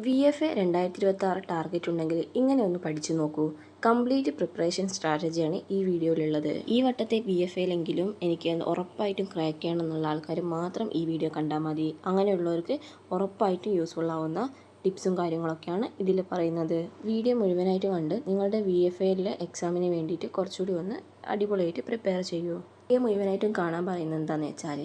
VFA 2026 target ഉണ്ടെങ്കിൽ ഇങ്ങനെ ഒന്ന് പഠിച്ചു നോക്കൂ. കംപ്ലീറ്റ് പ്രിപ്പറേഷൻ സ്ട്രാറ്റജിയാണ് ഈ വീഡിയോയിലുള്ളത്. ഈ വട്ടത്തെ VFAയിലെങ്കിലും എനിക്ക് ഉറപ്പായിട്ടും ക്രാക്ക് ചെയ്യണമെന്നുള്ള ആൾക്കാർ മാത്രം ഈ വീഡിയോ കണ്ടാൽ മതി. അങ്ങനെയുള്ളവർക്ക് ഉറപ്പായിട്ടും യൂസ്ഫുൾ ആവുന്ന ടിപ്സും കാര്യങ്ങളൊക്കെയാണ് ഇതിൽ പറയുന്നത്. വീഡിയോ മുഴുവനായിട്ട് കണ്ട് നിങ്ങളുടെ VFAയിലെ എക്സാമിന് വേണ്ടിയിട്ട് കുറച്ചുകൂടി ഒന്ന് അടിപൊളിയായിട്ട് പ്രിപ്പയർ ചെയ്യൂ. വീഡിയോ മുഴുവനായിട്ടും കാണാൻ പറയുന്നത് എന്താണെന്ന് വെച്ചാൽ,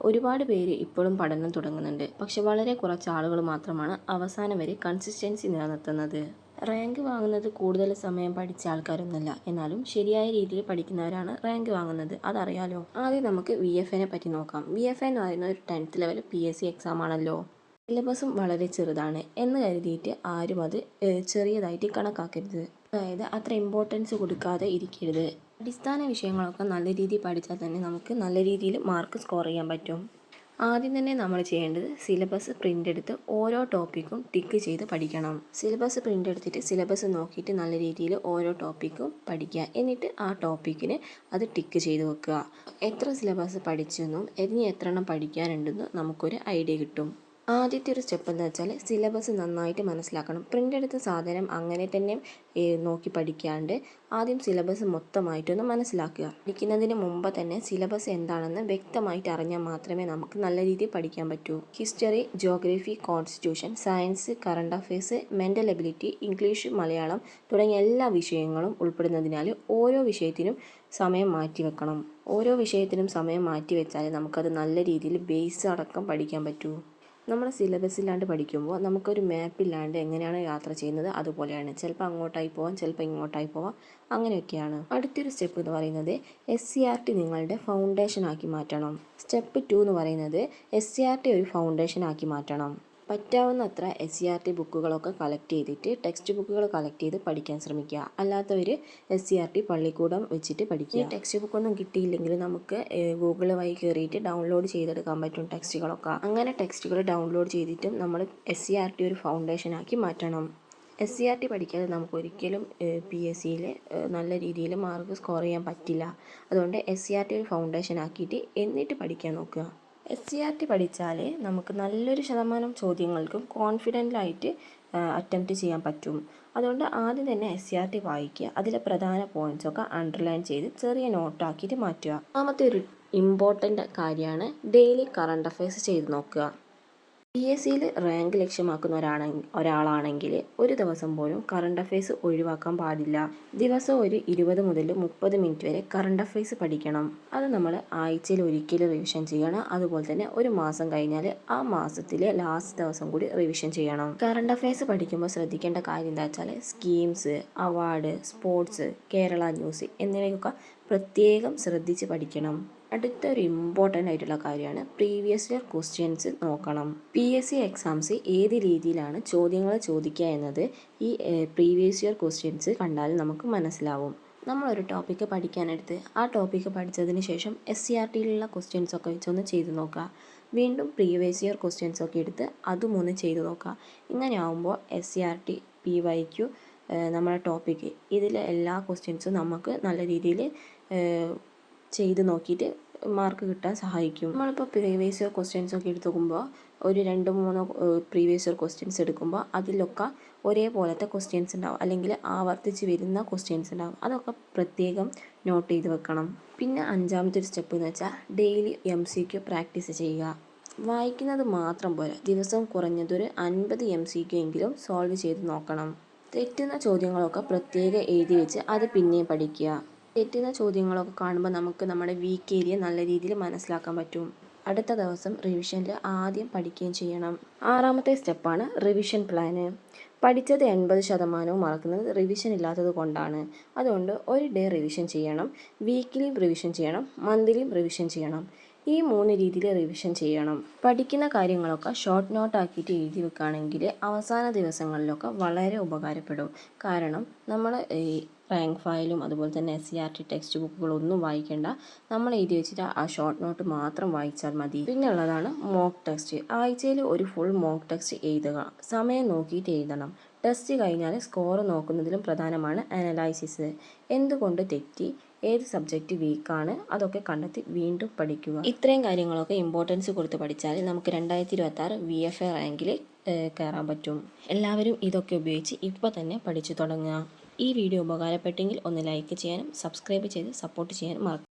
ഒരുപാട് പേര് ഇപ്പോഴും പഠനം തുടങ്ങുന്നുണ്ട്. പക്ഷെ വളരെ കുറച്ച് ആളുകൾ മാത്രമാണ് അവസാനം വരെ കൺസിസ്റ്റൻസി നിലനിർത്തുന്നത്. റാങ്ക് വാങ്ങുന്നത് കൂടുതൽ സമയം പഠിച്ച ആൾക്കാരൊന്നുമല്ല, എന്നാലും ശരിയായ രീതിയിൽ പഠിക്കുന്നവരാണ് റാങ്ക് വാങ്ങുന്നത്. അതറിയാലോ. ആദ്യം നമുക്ക് VFAനെ പറ്റി നോക്കാം. VFA എന്ന് പറയുന്ന ഒരു 10th ലെവൽ PSC എക്സാം ആണല്ലോ. സിലബസും വളരെ ചെറുതാണ് എന്ന് കരുതിയിട്ട് ആരും അത് ചെറിയതായിട്ട് കണക്കാക്കരുത്. അതായത് അത്ര ഇമ്പോർട്ടൻസ് കൊടുക്കാതെ ഇരിക്കരുത്. അടിസ്ഥാന വിഷയങ്ങളൊക്കെ നല്ല രീതിയിൽ പഠിച്ചാൽ തന്നെ നമുക്ക് നല്ല രീതിയിൽ മാർക്ക് സ്കോർ ചെയ്യാൻ പറ്റും. ആദ്യം തന്നെ നമ്മൾ ചെയ്യേണ്ടത് സിലബസ് പ്രിൻ്റ് എടുത്ത് ഓരോ ടോപ്പിക്കും ടിക്ക് ചെയ്ത് പഠിക്കണം. സിലബസ് പ്രിൻ്റ് എടുത്തിട്ട് സിലബസ് നോക്കിയിട്ട് നല്ല രീതിയിൽ ഓരോ ടോപ്പിക്കും പഠിക്കുക. എന്നിട്ട് ആ ടോപ്പിക്കിന് അത് ടിക്ക് ചെയ്ത് വെക്കുക. എത്ര സിലബസ് പഠിച്ചെന്നും ഇനി എത്ര എണ്ണം പഠിക്കാനുണ്ടെന്നും നമുക്കൊരു ഐഡിയ കിട്ടും. ആദ്യത്തെ ഒരു സ്റ്റെപ്പ് എന്ന് വെച്ചാൽ സിലബസ് നന്നായിട്ട് മനസ്സിലാക്കണം. പ്രിൻ്റ് എടുത്ത സാധനം അങ്ങനെ തന്നെ നോക്കി പഠിക്കാണ്ട് ആദ്യം സിലബസ് മൊത്തമായിട്ടൊന്ന് മനസ്സിലാക്കുക. പഠിക്കുന്നതിന് മുമ്പ് തന്നെ സിലബസ് എന്താണെന്ന് വ്യക്തമായിട്ട് അറിഞ്ഞാൽ മാത്രമേ നമുക്ക് നല്ല രീതിയിൽ പഠിക്കാൻ പറ്റൂ. History, geography, constitution, science, current affairs, mental ability, English, Malayalam തുടങ്ങിയ എല്ലാ വിഷയങ്ങളും ഉൾപ്പെടുന്നതിനാൽ ഓരോ വിഷയത്തിനും സമയം മാറ്റി വെക്കണം. ഓരോ വിഷയത്തിനും സമയം മാറ്റി വെച്ചാൽ നമുക്കത് നല്ല രീതിയിൽ ബേസ് അടക്കം പഠിക്കാൻ പറ്റൂ. നമ്മൾ സിലബസ് ഇല്ലാണ്ട് പഠിക്കുമ്പോൾ നമുക്കൊരു മാപ്പില്ലാണ്ട് എങ്ങനെയാണ് യാത്ര ചെയ്യുന്നത് അതുപോലെയാണ്. ചിലപ്പോൾ അങ്ങോട്ടായി പോവാം, ചിലപ്പോൾ ഇങ്ങോട്ടായി പോവാം, അങ്ങനെയൊക്കെയാണ്. അടുത്തൊരു സ്റ്റെപ്പ് എന്ന് പറയുന്നത് SCERT നിങ്ങളുടെ ഫൗണ്ടേഷൻ ആക്കി മാറ്റണം. സ്റ്റെപ്പ് 2 എന്ന് പറയുന്നത് SCERT ഒരു ഫൗണ്ടേഷൻ ആക്കി മാറ്റണം. പറ്റാവുന്നത്ര SCERT ബുക്കുകളൊക്കെ കളക്ട് ചെയ്തിട്ട് ടെക്സ്റ്റ് ബുക്കുകൾ കളക്ട് ചെയ്ത് പഠിക്കാൻ ശ്രമിക്കുക. അല്ലാത്തവർ SCERT പള്ളിക്കൂടം വെച്ചിട്ട് പഠിക്കുക. ടെക്സ്റ്റ് ബുക്കൊന്നും കിട്ടിയില്ലെങ്കിൽ നമുക്ക് ഗൂഗിൾ വഴി കയറിയിട്ട് ഡൗൺലോഡ് ചെയ്തെടുക്കാൻ പറ്റും ടെക്സ്റ്റുകളൊക്കെ. അങ്ങനെ ടെക്സ്റ്റുകൾ ഡൗൺലോഡ് ചെയ്തിട്ടും നമ്മൾ SCERT ഒരു ഫൗണ്ടേഷൻ ആക്കി മാറ്റണം. SCERT പഠിക്കാതെ നമുക്ക് ഒരിക്കലും PSCയിൽ നല്ല രീതിയിൽ മാർക്ക് സ്കോർ ചെയ്യാൻ പറ്റില്ല. അതുകൊണ്ട് SCERT ഒരു ഫൗണ്ടേഷൻ ആക്കിയിട്ട് എന്നിട്ട് പഠിക്കാൻ നോക്കുക. SCERT പഠിച്ചാൽ നമുക്ക് നല്ലൊരു ശതമാനം ചോദ്യങ്ങൾക്കും കോൺഫിഡൻ്റായിട്ട് അറ്റംപ്റ്റ് ചെയ്യാൻ പറ്റും. അതുകൊണ്ട് ആദ്യം തന്നെ SCERT വായിക്കുക. അതിലെ പ്രധാന പോയിൻറ്റ്സൊക്കെ അണ്ടർലൈൻ ചെയ്ത് ചെറിയ നോട്ടാക്കിയിട്ട് മാറ്റുക. രണ്ടാമത്തെ ഒരു ഇമ്പോർട്ടൻ്റ് കാര്യമാണ് ഡെയിലി കറണ്ട് അഫയേഴ്സ് ചെയ്ത് നോക്കുക. PSCയിൽ റാങ്ക് ലക്ഷ്യമാക്കുന്ന ഒരാളാണെങ്കിൽ ഒരു ദിവസം പോലും കറണ്ട് അഫയേഴ്സ് ഒഴിവാക്കാൻ പാടില്ല. ദിവസം ഒരു 20 മുതൽ 30 മിനിറ്റ് വരെ കറണ്ട് അഫയേഴ്സ് പഠിക്കണം. അത് നമ്മൾ ആഴ്ചയിൽ ഒരിക്കൽ റിവിഷൻ ചെയ്യണം. അതുപോലെ തന്നെ ഒരു മാസം കഴിഞ്ഞാൽ ആ മാസത്തിലെ ലാസ്റ്റ് ദിവസം കൂടി റിവിഷൻ ചെയ്യണം. കറണ്ട് അഫയേഴ്സ് പഠിക്കുമ്പോൾ ശ്രദ്ധിക്കേണ്ട കാര്യം എന്താ വെച്ചാൽ schemes, award, sports, Kerala news എന്നിവയൊക്കെ പ്രത്യേകം ശ്രദ്ധിച്ച് പഠിക്കണം. അടുത്തൊരു ഇമ്പോർട്ടൻ്റ് ആയിട്ടുള്ള കാര്യമാണ് പ്രീവിയസ് ഇയർ ക്വസ്റ്റ്യൻസ് നോക്കണം. PSC എക്സാംസ് ഏത് രീതിയിലാണ് ചോദ്യങ്ങൾ ചോദിക്കുക എന്നത് ഈ പ്രീവിയസ് ഇയർ ക്വസ്റ്റ്യൻസ് കണ്ടാൽ നമുക്ക് മനസ്സിലാവും. നമ്മളൊരു ടോപ്പിക്ക് പഠിക്കാനെടുത്ത് ആ ടോപ്പിക്ക് പഠിച്ചതിന് ശേഷം SCERTയിലുള്ള ക്വസ്റ്റ്യൻസൊക്കെ വെച്ചൊന്ന് ചെയ്ത് നോക്കുക. വീണ്ടും പ്രീവിയസ് ഇയർ ക്വസ്റ്റ്യൻസൊക്കെ എടുത്ത് അതും ഒന്ന് ചെയ്ത് നോക്കുക. ഇങ്ങനെ ആകുമ്പോൾ SCERT, PYQ, നമ്മുടെ ടോപ്പിക്ക് ഇതിലെ എല്ലാ ക്വസ്റ്റ്യൻസും നമുക്ക് നല്ല രീതിയിൽ ചെയ്ത് നോക്കിയിട്ട് മാർക്ക് കിട്ടാൻ സഹായിക്കും. നമ്മളിപ്പോൾ പ്രീവിയസ് ഇയർ ക്വസ്റ്റ്യൻസ് ഒക്കെ എടുത്ത് നോക്കുമ്പോൾ ഒരു 2-3 പ്രീവിയസ് ഇയർ ക്വസ്റ്റ്യൻസ് എടുക്കുമ്പോൾ അതിലൊക്കെ ഒരേപോലത്തെ ക്വസ്റ്റ്യൻസ് ഉണ്ടാവും, അല്ലെങ്കിൽ ആവർത്തിച്ച് വരുന്ന ക്വസ്റ്റ്യൻസ് ഉണ്ടാവും. അതൊക്കെ പ്രത്യേകം നോട്ട് ചെയ്ത് വെക്കണം. പിന്നെ 5ാമത്തെ ഒരു സ്റ്റെപ്പ് എന്ന് വെച്ചാൽ ഡെയിലി MCQ പ്രാക്ടീസ് ചെയ്യുക. വായിക്കുന്നത് മാത്രം പോരാ, ദിവസവും കുറഞ്ഞതൊരു 50 MCQ എങ്കിലും സോൾവ് ചെയ്ത് നോക്കണം. തെറ്റുന്ന ചോദ്യങ്ങളൊക്കെ പ്രത്യേകം എഴുതി വെച്ച് അത് പിന്നെയും പഠിക്കുക. തെറ്റുന്ന ചോദ്യങ്ങളൊക്കെ കാണുമ്പോൾ നമുക്ക് നമ്മുടെ വീക്ക് ഏരിയ നല്ല രീതിയിൽ മനസ്സിലാക്കാൻ പറ്റും. അടുത്ത ദിവസം റിവിഷനിൽ ആദ്യം പഠിക്കുകയും ചെയ്യണം. 6ാമത്തെ സ്റ്റെപ്പാണ് റിവിഷൻ പ്ലാന്. പഠിച്ചത് 80% മറക്കുന്നത് റിവിഷൻ ഇല്ലാത്തത് കൊണ്ടാണ്. അതുകൊണ്ട് ഒരു ഡേ റിവിഷൻ ചെയ്യണം, വീക്കിലിയും റിവിഷൻ ചെയ്യണം, മന്ത്ലിയും റിവിഷൻ ചെയ്യണം. ഈ 3 രീതിയിൽ റിവിഷൻ ചെയ്യണം. പഠിക്കുന്ന കാര്യങ്ങളൊക്കെ ഷോർട്ട് നോട്ട് ആക്കിയിട്ട് എഴുതി വെക്കുകയാണെങ്കിൽ അവസാന ദിവസങ്ങളിലൊക്കെ വളരെ ഉപകാരപ്പെടും. കാരണം നമ്മൾ ഈ റാങ്ക് ഫയലും അതുപോലെ തന്നെ SCERT ടെക്സ്റ്റ് ബുക്കുകളൊന്നും വായിക്കേണ്ട, നമ്മൾ എഴുതി വെച്ചിട്ട് ആ ഷോർട്ട് നോട്ട് മാത്രം വായിച്ചാൽ മതി. പിന്നെ ഉള്ളതാണ് മോക്ക് ടെക്സ്റ്റ്. ആഴ്ചയിൽ ഒരു ഫുൾ മോക്ക് ടെക്സ്റ്റ് എഴുതുക. സമയം നോക്കിയിട്ട് എഴുതണം. ടെസ്റ്റ് കഴിഞ്ഞാൽ സ്കോർ നോക്കുന്നതിലും പ്രധാനമാണ് അനലൈസിസ്. എന്തുകൊണ്ട് തെറ്റി, ഏത് സബ്ജക്റ്റ് വീക്കാണ്, അതൊക്കെ കണ്ടെത്തി വീണ്ടും പഠിക്കുക. ഇത്രയും കാര്യങ്ങളൊക്കെ ഇമ്പോർട്ടൻസ് കൊടുത്ത് പഠിച്ചാൽ നമുക്ക് 2026 VFA റാങ്കിൽ കയറാൻ പറ്റും. എല്ലാവരും ഇതൊക്കെ ഉപയോഗിച്ച് ഇപ്പോൾ തന്നെ പഠിച്ചു തുടങ്ങുക. ഈ വീഡിയോ ഉപകാരപ്പെട്ടെങ്കിൽ ഒന്ന് ലൈക്ക് ചെയ്യാനും സബ്സ്ക്രൈബ് ചെയ്ത് സപ്പോർട്ട് ചെയ്യാനും മറക്കരുത്.